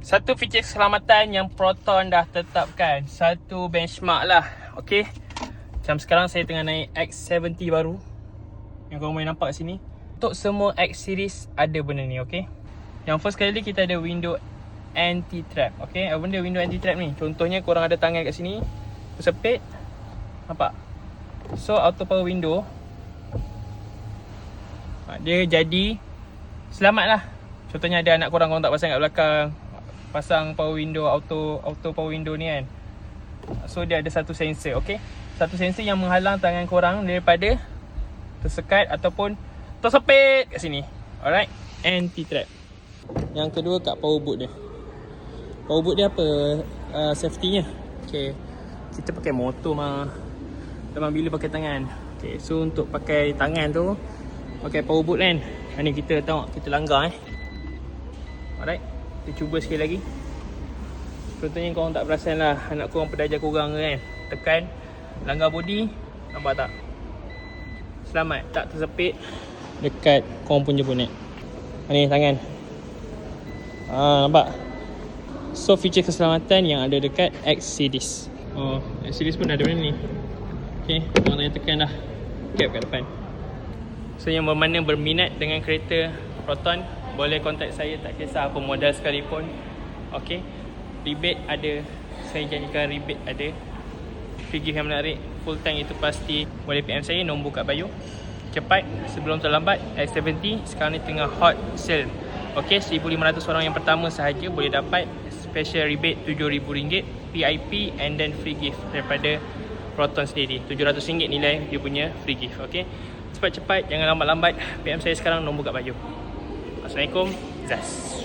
Satu feature keselamatan yang Proton dah tetapkan, satu benchmark lah. Okay, macam sekarang saya tengah naik X70 baru yang korang boleh nampak kat sini. Untuk semua X series ada benda ni. Okay, yang first kali kita ada window anti-trap. Okay, apa benda window anti-trap ni? Contohnya korang ada tangan kat sini, tersepit, nampak? So auto power window, dia jadi selamat lah. Contohnya ada anak korang tak pasang kat belakang, pasang power window, auto power window ni kan. So dia ada satu sensor. Okay, satu sensor yang menghalang tangan korang daripada tersekat ataupun tersepit kat sini. Alright, anti-trap. Yang kedua kat power boot dia. Power boot dia apa safety nya? Okay, kita pakai motor mah, memang bila pakai tangan. Okay, so untuk pakai tangan tu pakai power boot kan. Ni kita tengok, kita langgar Alright, kita cuba sekali lagi. Contohnya korang tak perasan lah, anak korang pedajar korang kan, tekan, langgar body, nampak tak? Selamat, tak tersepit dekat korang punya bonet. Ni tangan, nampak? So feature keselamatan yang ada dekat X series. X series pun ada benda ni. Okay, korang tengah tekan dah cap kat depan. So yang bermana berminat dengan kereta Proton, boleh contact saya, tak kisah apa modal sekalipun. Okay, rebate ada, saya janjikan rebate ada. Free gift yang menarik, full tank itu pasti. Boleh PM saya, nombor kat bio. Cepat sebelum terlambat. X70 sekarang ni tengah hot sale. Okay, 1,500 orang yang pertama sahaja boleh dapat special rebate RM7,000 VIP and then free gift daripada Proton sendiri. RM700 nilai dia punya free gift. Okay, cepat-cepat, jangan lambat-lambat. PM saya sekarang, nombor kat bio. Assalamualaikum, Zaz.